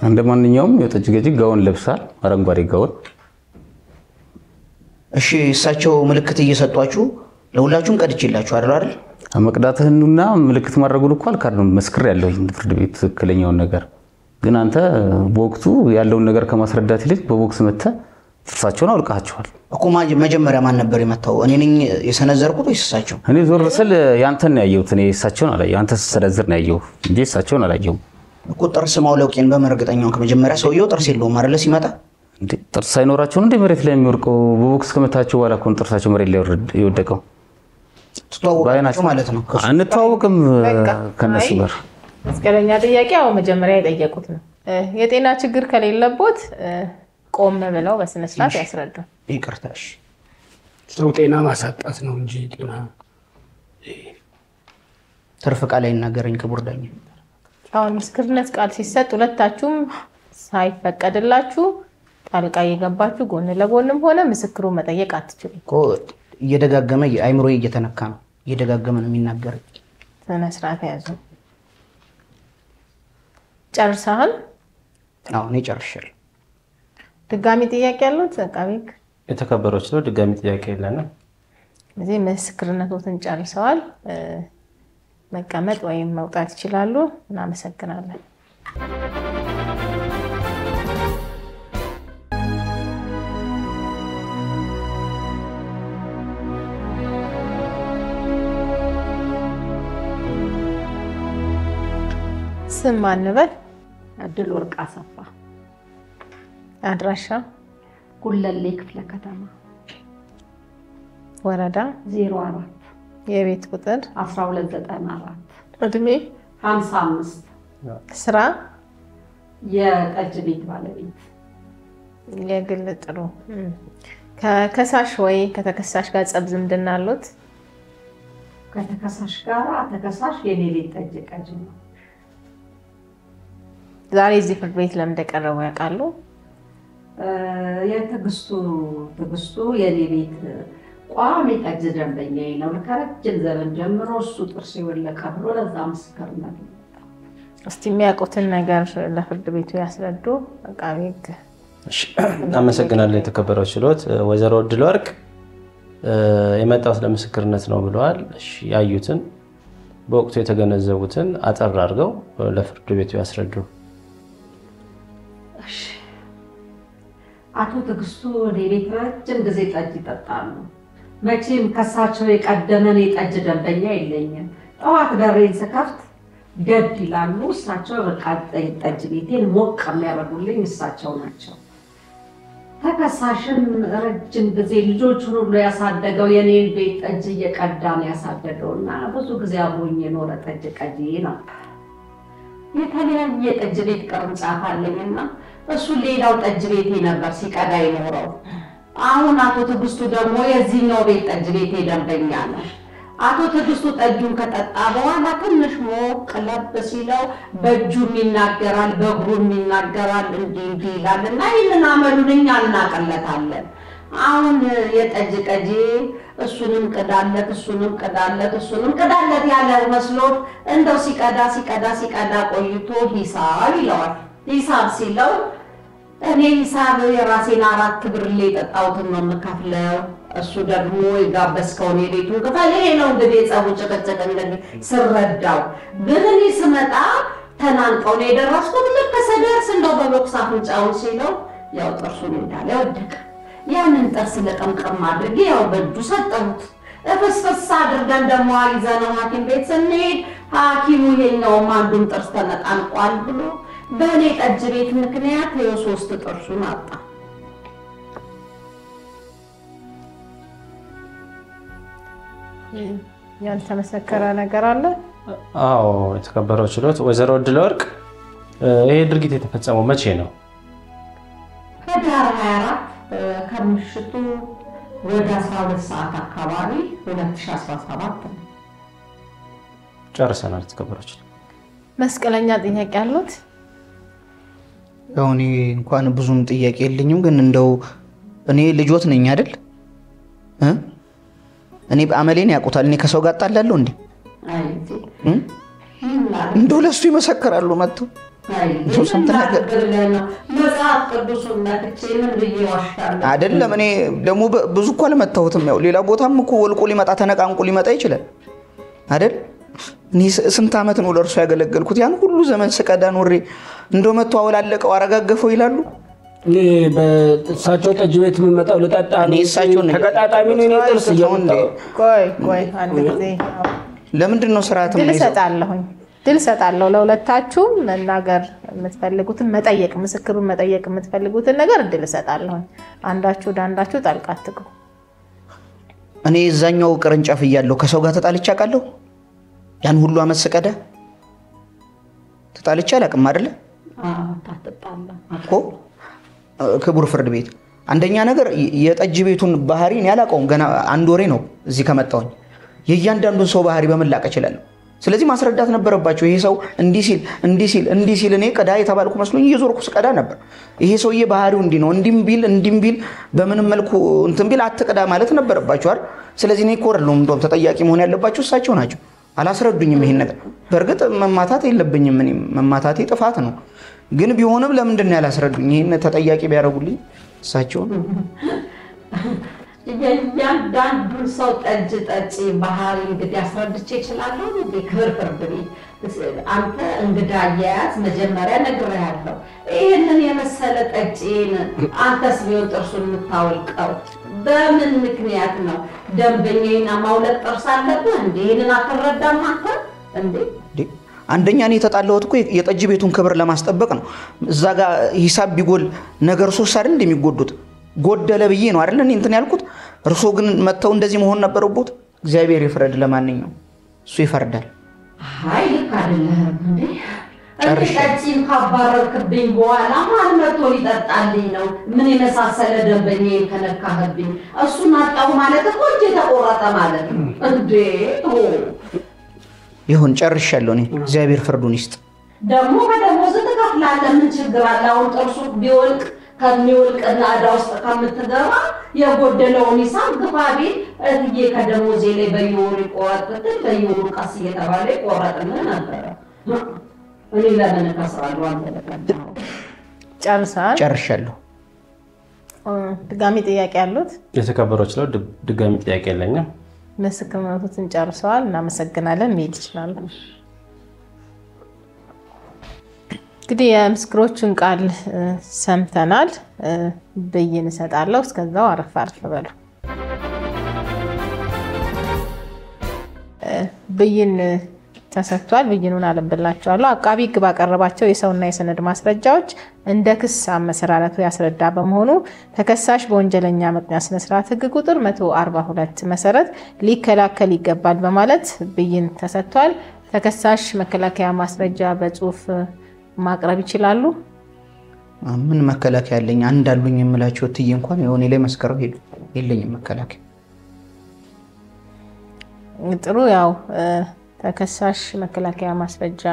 እንደማንኛውም የጠጅ ገጂ ጋውን ለብሳል፣ አረንጓዴ ጋውን። እሺ እሳቸው ምልክት እየሰጧችሁ ለሁላችሁም ቀድቼላችሁ አይደል? መቅዳትህንና ምልክት ማድረጉን እኮ አልካድንም፣ መስክር ያለውኝ ፍርድ ቤት ትክክለኛውን ነገር። ግን አንተ በወቅቱ ያለውን ነገር ከማስረዳት ይልቅ በቦክስ መተህ ጥርሳቸውን አውልቃቸዋል እኮ። መጀመሪያ ማን ነበር የመታው? እኔ ነኝ የሰነዘርኩት ወይስ እሳቸው? እኔ ዞር ስል ያንተን ነው ያየሁት። እኔ እሳቸውን አላየሁም። አንተ ስትሰነዝር ነው ያየሁት እንጂ እሳቸውን አላየሁም እኮ። ጥርስ ማውለቄን በመርግጠኛው ከመጀመሪያ ሰውየው ጥርስ የለውም አይደል ሲመጣ? እንዴ ጥርስ ሳይኖራቸው እንደ መሬት ላይ የሚወርቀው በቦክስ ከመታቸው በኋላ እኮ ጥርሳቸው መሬት ላይ የወደቀው። ተዋወቃችሁ ማለት ነው? አንተዋወቅም ከነሱ ጋር። መስቀለኛ ጥያቄ አዎ መጀመሪያ የጠየቁት ነው። የጤና ችግር ከሌለቦት ቆም ብለው በስነ ስርዓት ያስረዱ። ይቅርታሽ ሰው ጤና ማሳጣት ነው እንጂ ጤና ትርፍ ቃል አይናገረኝ ክቡር ዳኛ። አሁን ምስክርነት ቃል ሲሰጥ ሁለታችሁም ሳይፈቀድላችሁ ጣልቃ እየገባችሁ ጎን ለጎንም ሆነ ምስክሩ መጠየቅ አትችሉም እኮ። እየደጋገመ አይምሮዬ እየተነካ ነው፣ እየደጋገመ ነው የሚናገረው። ስነ ስርዓት ያዙ። ጨርሰሃል? አዎ እኔ ጨርሻለሁ። ድጋሚ ጥያቄ ያለው አቃቤ ሕግ? የተከበረው ችሎ ድጋሚ ጥያቄ የለንም። እዚህ ምስክርነቶትን ጨርሰዋል። መቀመጥ ወይም መውጣት ይችላሉ። እናመሰግናለን። ስም ማን በል? እድል ወርቅ አሰፋ። አድራሻ? ጉለሌ ክፍለ ከተማ ወረዳ 04 የቤት ቁጥር 1294 እድሜ 55 ስራ የጠጅ ቤት ባለቤት የግል ጥሩ ከከሳሽ ወይ ከተከሳሽ ጋር ጸብ ዝምድና አሉት? ከተከሳሽ ጋር ተከሳሽ የኔ ቤት ጠጅ ቀጅ ነው። ዛሬ እዚህ ፍርድ ቤት ለምን እንደቀረቡ ያውቃሉ? የትግስቱ የኔ ቤት ቋሚ ጠጅ ደንበኛዬ ነው። ከረጅም ዘመን ጀምሮ እሱ ጥርስ የወለቀ ብሎ ለዛ ምስክርነት ነው። እስቲ የሚያውቁትን ነገር ለፍርድ ቤቱ ያስረዱ አቃቤ ሕግ። አመሰግናለሁ። የተከበረው ችሎት ወይዘሮ እድል ወርቅ የመጣሁት ለምስክርነት ነው ብለዋል። እሺ ያዩትን በወቅቱ የተገነዘቡትን አጠር አድርገው ለፍርድ ቤቱ ያስረዱ። አቶ ትግስቱ እኔ ቤት ረጅም ጊዜ ጠጅ ይጠጣሉ። መቼም ከሳቸው የቀደመን የጠጅ ደንበኛ የለኝም። ጠዋት በሬን ስከፍት ገድ ይላሉ። እሳቸው በቃ ጠጅ ቤቴን ሞቅ የሚያደርጉልኝ እሳቸው ናቸው። ተከሳሽም ረጅም ጊዜ ልጆቹን ሁሉ ያሳደገው የኔን ቤት ጠጅ እየቀዳ ነው ያሳደገውና ብዙ ጊዜ አብሮኝ የኖረ ጠጅ ቀጂ ነው። የተለያየ ጠጅ ቤት ቅርንጫፍ አለኝና እሱ ሌላው ጠጅ ቤቴ ነበር ሲቀዳ የኖረው። አሁን አቶ ትግስቱ ደግሞ የዚህኛው ቤት ጠጅ ቤቴ ደንበኛ ነው። አቶ ትግስቱ ጠጁን ከጠጣ በኋላ ትንሽ ሞቅ ለብ ሲለው በእጁም ይናገራል፣ በእግሩም ይናገራል፣ እንዲህ ይላልና ይህንን አመሉን እኛ እናቀለታለን። አሁን የጠጅ ቀጂ እሱንም ቅዳለት ያለ መስሎት እንደው ሲቀዳ ቆይቶ ሂሳብ ይለዋል። ሂሳብ ሲለው እኔ ሂሳብ የራሴን 4 ብርሌ የጠጣሁትን ነው የምከፍለው፣ እሱ ደግሞ የጋበዝከውን የቤቱን ክፍል ይሄ ነው እንግዲህ የጸቡ ጭቅጭቅ እንደዚህ ስረዳው። ግን እኔ ስመጣ ተናንቀው ነው የደረስኩት። ልክ ስደርስ እንደው በቦክስ አፍንጫውን ሲለው ያው ጥርሱን እንዳለ ወደቀ። ያንን ጥርስ ለቀምቀም አድርጌ ያው በእጁ ሰጠሁት። ፍስፍስ አድርገን ደግሞ ይዘነው ሐኪም ቤት ስንሄድ ሐኪሙ የኛውም አንዱን ጥርስ ተነቃንቋል ብሎ በእኔ ጠጅ ቤት ምክንያት የ3 ጥርሱን አጣ። ያልተመሰከረ ነገር አለ? አዎ የተከበረው ችሎት ወይዘሮ ድለወርቅ ይሄ ድርጊት የተፈጸመው መቼ ነው? ህዳር 24 ከምሽቱ ወደ 12 ሰዓት አካባቢ 2017 ነው። ጨርሰናል። የተከበረው ችሎት መስቀለኛ ጥያቄ አሉት? ያው እኔ እንኳን ብዙም ጥያቄ የለኝም፣ ግን እንደው እኔ ልጆት ነኝ አይደል? እኔ በአመሌን ያውቁታል። እኔ ከሰው ጋር ጣላለሁ እንዴ? እንደው ለሱ ይመሰክራሉ መጥተው መጽሐፍ ቅዱስን ነክቼ ምን ብዬ ዋሻለሁ? አይደለም እኔ ደግሞ ብዙ እኮ አልመታሁትም። ያው ሌላ ቦታም እኮ ወልቆ ሊመጣ ተነቃንቆ ሊመጣ ይችላል አይደል? እኔ ስንት ዓመት ነው ለእርሱ ያገለገልኩት? ያን ሁሉ ዘመን ስቀዳ ኖሬ እንደው መጥቶ አወላለቀው አረጋገፈው ይላሉ። እኔ በእሳቸው ጠጅ ቤት የምመጣው ልጠጣ ነው። እሳቸውን ተቀጣጣሚ ነው። እኔ ጥርስ እየወጣሁ ቆይ አንድ ጊዜ ለምንድን ነው ስርዓትም ድል ሰጣለሁ ለሁለታችሁም መናገር የምትፈልጉትን መጠየቅ ምስክሩን መጠየቅ የምትፈልጉትን ነገር ድል ሰጣለሁ። አንዳችሁ ዳንዳችሁ ጣልቃ አትግቡ። እኔ እዛኛው ቅርንጫፍ እያለሁ ከሰው ጋር ተጣልቼ አውቃለሁ? ያን ሁሉ አመት ስቀዳ ተጣልቼ አላውቅም አይደለ? እኮ ክቡር ፍርድ ቤት አንደኛ ነገር የጠጅ ቤቱን ባህሪ እኔ አላውቀውም። ገና 1 ወሬ ነው እዚህ ከመጣሁኝ። የእያንዳንዱን ሰው ባህሪ በመላቅ እችላለሁ። ስለዚህ ማስረዳት ነበረባቸው። ይሄ ሰው እንዲህ ሲል እኔ ቀዳ የተባልኩ መስሎኝ እየዞርኩ ስቀዳ ነበር። ይሄ ሰውዬ ባህሪው እንዲህ ነው፣ እንዲም ቢል በምንም መልኩ እንትን ቢል አትቀዳ ማለት ነበረባቸው አይደል? ስለዚህ እኔ እኮ አይደለሁም እንደውም ተጠያቂ መሆን ያለባቸው እሳቸው ናቸው። አላስረዱኝም ይሄን ነገር። በእርግጥ መማታት የለብኝም፣ እኔ መማታቴ ጥፋት ነው። ግን ቢሆንም ለምንድን ነው ያላስረዱኝ? ይሄን ተጠያቂ ቢያደርጉልኝ እሳቸው የእያንዳንዱን ሰው ጠጅ ጠጪ ባህሪ እንግዲህ አስረድቼ እችላለሁ። ክብር ፍርድ ቤት አንተ እንግዳ አያያዝ መጀመሪያ ነግሬሃለሁ። ይህንን የመሰለ ጠጪን አንተስ ቢሆን ጥርሱን የምታወልቀው በምን ምክንያት ነው? ደንበኛዬን ማውለቅ ጥርስ አለብህ እንዴ? ይህንን አትረዳም አንተ እንዴ? አንደኛ እኔ የተጣላሁት እኮ የጠጅ ቤቱን ክብር ለማስጠበቅ ነው። እዛ ጋር ሂሳብ ቢጎል ነገር ሶስት አይደል እንደሚጎዱት ጎደለ ብዬ ነው አይደል እኔ እንትን ያልኩት። እርሶ ግን መተው እንደዚህ መሆን ነበረበት። እግዚአብሔር ይፍረድ። ለማንኛውም እሱ ይፈርዳል። አይ ልክ አይደለም እንዴ? ጠጪን ካባረርክብኝ በኋላ ማን መጥቶ ሊጠጣልኝ ነው? ምን የመሳሰለ ደንበኛዬን ከነካህብኝ እሱን አጣሁ ማለት እኮ እጄ ተቆረጠ ማለት ነው እንዴ? ይሁን ጨርሻለሁ። እኔ እግዚአብሔር ፍርዱን ይስጥ። ደግሞ ከደሞዝ ትከፍላለህ። ምን ችግር አለ? አሁን ጥርሱ ቢወልቅ ከሚወልቅና ዕዳ ውስጥ ከምትገባ የጎደለውን ሂሳብ ግፋ ቢል እትዬ ከደሞዜ ላይ በየወሩ ይቆረጥ ብትል በየወሩ ቀስ እየተባለ ይቆረጥልህ ነበረ። እኔ ለምን እከስራለሁ? አንተ ለቀዳው ጨርሰሃል? ጨርሻለሁ። ድጋሚ ጥያቄ ያሉት? የተከበረው ችሎት ድጋሚ ጥያቄ የለኝም። ምስክርነቱን ጨርሰዋል። እናመሰግናለን። መሄድ ይችላሉ። እንግዲህ የምስክሮቹን ቃል ሰምተናል። ብይን እሰጣለሁ። እስከዛው አረፍ በሉ። ብይን ተሰጥቷል። ብይኑን አለብላችኋለሁ። አቃቢ ሕግ ባቀረባቸው የሰውና የሰነድ ማስረጃዎች እንደ ክስ አመሰራረቱ ያስረዳ በመሆኑ ተከሳሽ በወንጀለኛ መቅጫ ስነ ስርዓት ሕግ ቁጥር 142 መሰረት ሊከላከል ይገባል በማለት ብይን ተሰጥቷል። ተከሳሽ መከላከያ ማስረጃ በጽሁፍ ማቅረብ ይችላሉ። ምን መከላከያ አለኝ? አንድ አሉኝ የምላቸው ትይ እንኳን የሆነ ላይ መስከረው ሄዱ የለኝም መከላከያ። ጥሩ ያው ተከሳሽ መከላከያ ማስረጃ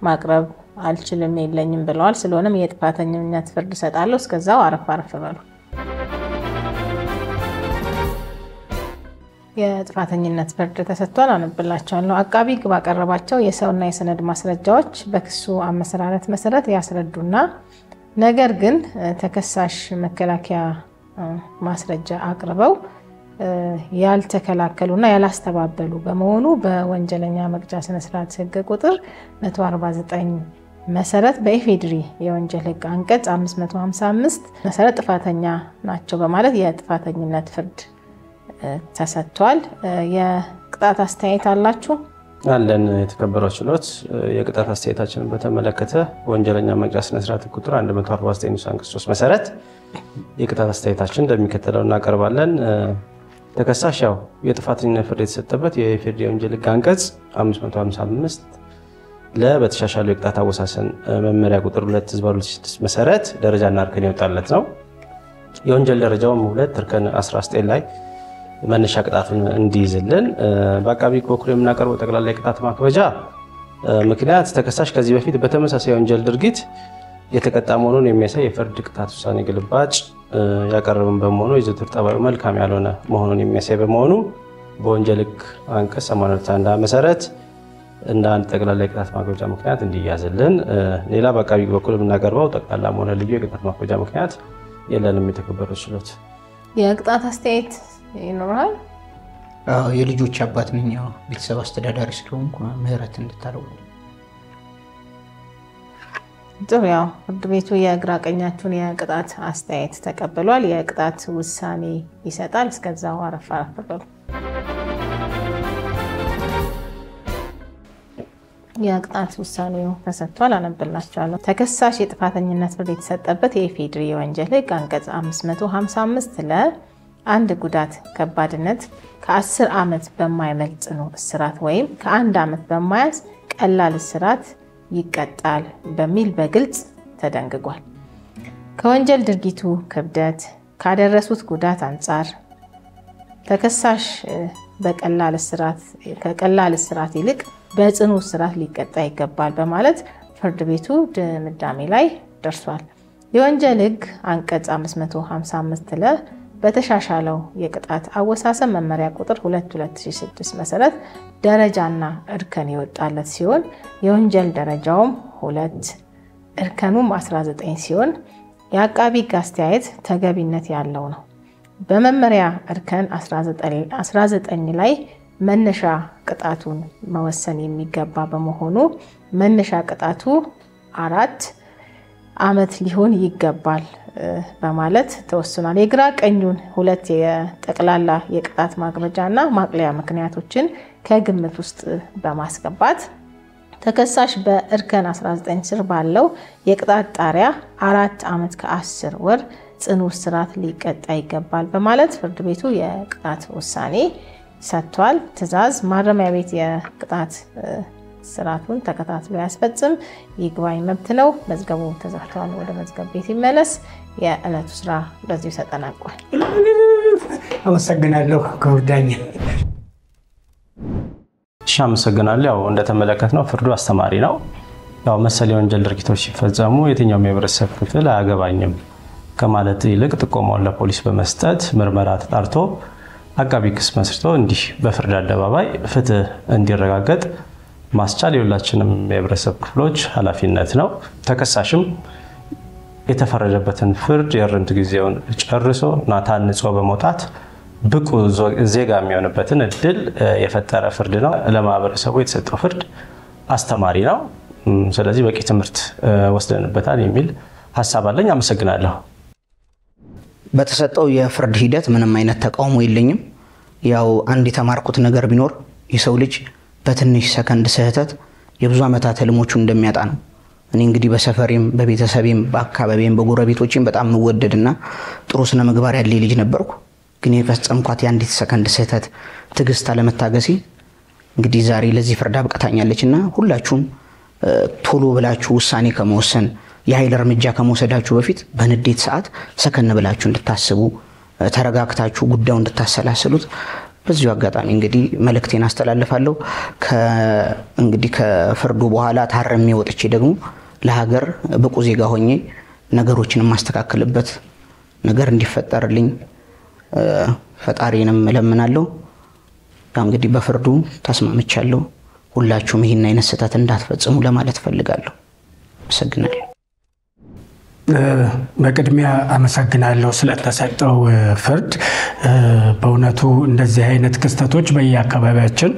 ማቅረብ አልችልም የለኝም ብለዋል። ስለሆነም የጥፋተኝነት ፍርድ ሰጣለሁ። እስከዛው አረፍ በሉ። የጥፋተኝነት ፍርድ ተሰጥቷል። አነብላችኋለሁ። አቃቢ ሕግ ባቀረባቸው የሰውና የሰነድ ማስረጃዎች በክሱ አመሰራረት መሰረት ያስረዱና ነገር ግን ተከሳሽ መከላከያ ማስረጃ አቅርበው ያልተከላከሉና ያላስተባበሉ በመሆኑ በወንጀለኛ መቅጫ ስነ ስርዓት ሕግ ቁጥር 149 መሰረት በኢፌድሪ የወንጀል ሕግ አንቀጽ 555 መሰረት ጥፋተኛ ናቸው በማለት የጥፋተኝነት ፍርድ ተሰጥቷል። የቅጣት አስተያየት አላችሁ? አለን። የተከበረው ችሎት የቅጣት አስተያየታችንን በተመለከተ ወንጀለኛ መቅጫ ስነ ስርዓት ሕግ ቁጥር 149 ንዑስ አንቀጽ 3 መሰረት የቅጣት አስተያየታችን እንደሚከተለው እናቀርባለን። ተከሳሽ ያው የጥፋተኝነት ፍርድ የተሰጠበት የኢፌዴሪ የወንጀል ሕግ አንቀጽ 555 በተሻሻለው የቅጣት አወሳሰን መመሪያ ቁጥር 2/2006 መሰረት ደረጃና እርከን ይወጣለት ነው። የወንጀል ደረጃውም 2 እርከን 19 ላይ መነሻ ቅጣቱን እንዲይዝልን በአቃቢ ሕግ በኩል የምናቀርበው ጠቅላላ የቅጣት ማክበጃ ምክንያት ተከሳሽ ከዚህ በፊት በተመሳሳይ ወንጀል ድርጊት የተቀጣ መሆኑን የሚያሳይ የፍርድ ቅጣት ውሳኔ ግልባጭ ያቀረበን በመሆኑ የዝውውር ጠባዩ መልካም ያልሆነ መሆኑን የሚያሳይ በመሆኑ በወንጀል ሕግ አንቀጽ 82 መሰረት እንደ አንድ ጠቅላላ የቅጣት ማክበጃ ምክንያት እንዲያዝልን። ሌላ በአቃቢ ሕግ በኩል የምናቀርበው ጠቅላላ ሆነ ልዩ የቅጣት ማክበጃ ምክንያት የለንም። የተከበረው ችሎት የቅጣት አስተያየት ይኖራል? የልጆች አባት ነኝ። ያው ቤተሰብ አስተዳዳሪ ስለሆንኩ ምህረት እንድታረጉ። ጥሩ ያው ፍርድ ቤቱ የግራ ቀኛችሁን የቅጣት አስተያየት ተቀብሏል። የቅጣት ውሳኔ ይሰጣል። እስከዛው አረፍ በሉ። የቅጣት ውሳኔው ተሰጥቷል። አነብላችኋለሁ። ተከሳሽ የጥፋተኝነት ፍርድ የተሰጠበት የኢፌዴሪ የወንጀል ሕግ አንቀጽ 555 አንድ ጉዳት ከባድነት ከ10 ዓመት በማይበልጥ ጽኑ እስራት ወይም ከ1 ዓመት በማያንስ ቀላል እስራት ይቀጣል በሚል በግልጽ ተደንግጓል። ከወንጀል ድርጊቱ ክብደት ካደረሱት ጉዳት አንጻር ተከሳሽ ከቀላል እስራት ይልቅ በጽኑ እስራት ሊቀጣ ይገባል በማለት ፍርድ ቤቱ ድምዳሜ ላይ ደርሷል። የወንጀል ሕግ አንቀጽ 555 በተሻሻለው የቅጣት አወሳሰን መመሪያ ቁጥር 2/2006 መሰረት ደረጃና እርከን የወጣለት ሲሆን የወንጀል ደረጃውም 2 እርከኑም 19 ሲሆን የአቃቢ ሕግ አስተያየት ተገቢነት ያለው ነው። በመመሪያ እርከን 19 ላይ መነሻ ቅጣቱን መወሰን የሚገባ በመሆኑ መነሻ ቅጣቱ 4 ዓመት ሊሆን ይገባል በማለት ተወስኗል። የግራ ቀኙን 2 የጠቅላላ የቅጣት ማክበጃና ማቅለያ ምክንያቶችን ከግምት ውስጥ በማስገባት ተከሳሽ በእርከን 19 ስር ባለው የቅጣት ጣሪያ 4 ዓመት ከ10 ወር ጽኑ እስራት ሊቀጣ ይገባል በማለት ፍርድ ቤቱ የቅጣት ውሳኔ ሰጥቷል። ትዕዛዝ ማረሚያ ቤት የቅጣት ስርዓቱን ተከታትሎ ያስፈጽም። ይግባኝ መብት ነው። መዝገቡ ተዘግቷል። ወደ መዝገብ ቤት ይመለስ። የዕለቱ ስራ በዚሁ ተጠናቋል። አመሰግናለሁ ክቡር ዳኛ። አመሰግናለሁ። ያው እንደተመለከትነው ፍርዱ አስተማሪ ነው። ያው መሰል የወንጀል ድርጊቶች ሲፈጸሙ የትኛውም የህብረተሰብ ክፍል አያገባኝም ከማለት ይልቅ ጥቆማውን ለፖሊስ በመስጠት ምርመራ ተጣርቶ አቃቢ ክስ መስርቶ እንዲህ በፍርድ አደባባይ ፍትህ እንዲረጋገጥ ማስቻል የሁላችንም የህብረተሰብ ክፍሎች ኃላፊነት ነው። ተከሳሽም የተፈረደበትን ፍርድ የእርምት ጊዜውን ጨርሶ ታንጾ በመውጣት ብቁ ዜጋ የሚሆንበትን እድል የፈጠረ ፍርድ ነው። ለማህበረሰቡ የተሰጠው ፍርድ አስተማሪ ነው። ስለዚህ በቂ ትምህርት ወስደንበታል የሚል ሀሳብ አለኝ። አመሰግናለሁ። በተሰጠው የፍርድ ሂደት ምንም አይነት ተቃውሞ የለኝም። ያው አንድ የተማርኩት ነገር ቢኖር የሰው ልጅ በትንሽ ሰከንድ ስህተት የብዙ ዓመታት ህልሞቹን እንደሚያጣ ነው። እኔ እንግዲህ በሰፈሬም በቤተሰቤም በአካባቢም በጎረቤቶቼም በጣም መወደድና ጥሩ ስነ ምግባር ያለ ልጅ ነበርኩ። ግን የፈጸምኳት የአንዲት ሰከንድ ስህተት ትግስት አለመታገሲ እንግዲህ ዛሬ ለዚህ ፍርድ አብቅታኛለችና ሁላችሁም ቶሎ ብላችሁ ውሳኔ ከመወሰን የኃይል እርምጃ ከመውሰዳችሁ በፊት በንዴት ሰዓት ሰከን ብላችሁ እንድታስቡ ተረጋግታችሁ ጉዳዩን እንድታሰላስሉት በዚሁ አጋጣሚ እንግዲህ መልእክቴን አስተላልፋለሁ። እንግዲህ ከፍርዱ በኋላ ታረሜ ወጥቼ ደግሞ ለሀገር ብቁ ዜጋ ሆኜ ነገሮችን ማስተካከልበት ነገር እንዲፈጠርልኝ ፈጣሪንም እለምናለሁ። እንግዲህ በፍርዱ ተስማምቻለሁ። ሁላችሁም ይሄን አይነት ስህተት እንዳትፈጽሙ ለማለት ፈልጋለሁ። አመሰግናለሁ። በቅድሚያ አመሰግናለሁ ስለተሰጠው ፍርድ። በእውነቱ እንደዚህ አይነት ክስተቶች በየአካባቢያችን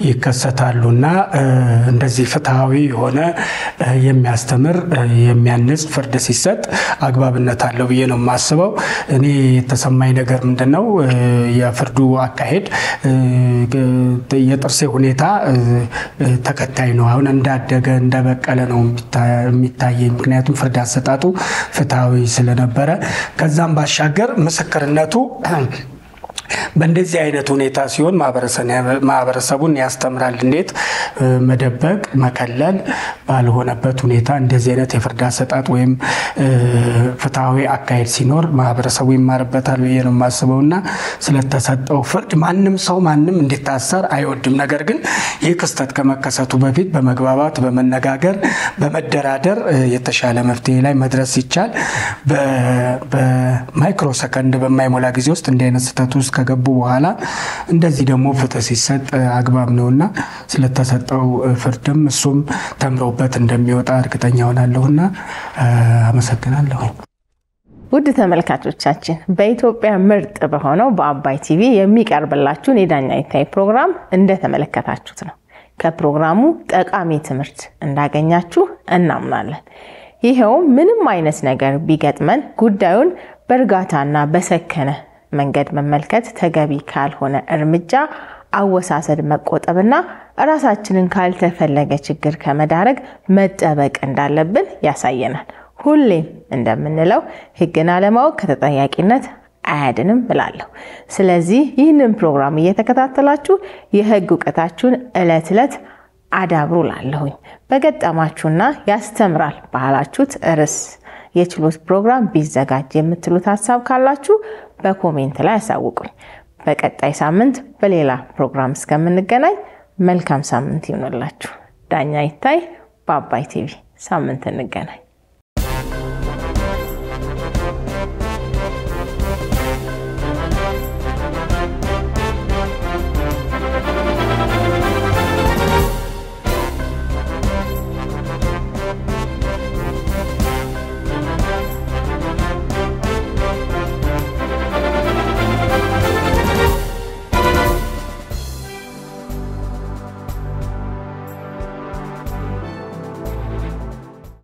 ይከሰታሉና እንደዚህ ፍትሃዊ የሆነ የሚያስተምር የሚያንጽ ፍርድ ሲሰጥ አግባብነት አለው ብዬ ነው የማስበው። እኔ የተሰማኝ ነገር ምንድነው የፍርዱ አካሄድ የጥርሴ ሁኔታ ተከታይ ነው። አሁን እንዳደገ እንደበቀለ ነው የሚታየኝ። ምክንያቱም ፍርድ አሰጣጡ ፍትሃዊ ስለነበረ ከዛም ባሻገር ምስክርነቱ በእንደዚህ አይነት ሁኔታ ሲሆን ማህበረሰቡን ያስተምራል። እንዴት መደበቅ መከለል ባልሆነበት ሁኔታ እንደዚህ አይነት የፍርድ አሰጣጥ ወይም ፍትሃዊ አካሄድ ሲኖር ማህበረሰቡ ይማርበታል ብዬ ነው የማስበውና ስለተሰጠው ፍርድ ማንም ሰው ማንም እንዲታሰር አይወድም። ነገር ግን ይህ ክስተት ከመከሰቱ በፊት በመግባባት በመነጋገር በመደራደር የተሻለ መፍትሄ ላይ መድረስ ይቻል። በማይክሮ ሰከንድ በማይሞላ ጊዜ ውስጥ እንደ አይነት ስህተት ውስጥ ከገቡ በኋላ እንደዚህ ደግሞ ፍትህ ሲሰጥ አግባብ ነውና ስለተሰጠው ፍርድም እሱም ተምሮበት እንደሚወጣ እርግጠኛ ሆናለሁና አመሰግናለሁ። ውድ ተመልካቾቻችን በኢትዮጵያ ምርጥ በሆነው በአባይ ቲቪ የሚቀርብላችሁን የዳኛ ይታይ ፕሮግራም እንደተመለከታችሁት ነው። ከፕሮግራሙ ጠቃሚ ትምህርት እንዳገኛችሁ እናምናለን። ይሄው ምንም አይነት ነገር ቢገጥመን ጉዳዩን በእርጋታና በሰከነ መንገድ መመልከት ተገቢ ካልሆነ እርምጃ አወሳሰድ መቆጠብና ራሳችንን ካልተፈለገ ችግር ከመዳረግ መጠበቅ እንዳለብን ያሳየናል። ሁሌም እንደምንለው ህግን አለማወቅ ከተጠያቂነት አያድንም ብላለሁ። ስለዚህ ይህንን ፕሮግራም እየተከታተላችሁ የህግ ዕውቀታችሁን ዕለት ዕለት አዳብሩ ላለሁኝ። በገጠማችሁና ያስተምራል ባህላችሁት ርዕስ የችሎት ፕሮግራም ቢዘጋጅ የምትሉት ሐሳብ ካላችሁ በኮሜንት ላይ አሳውቁኝ። በቀጣይ ሳምንት በሌላ ፕሮግራም እስከምንገናኝ መልካም ሳምንት ይሁንላችሁ። ዳኛ ይታይ በአባይ ቲቪ ሳምንት እንገናኝ።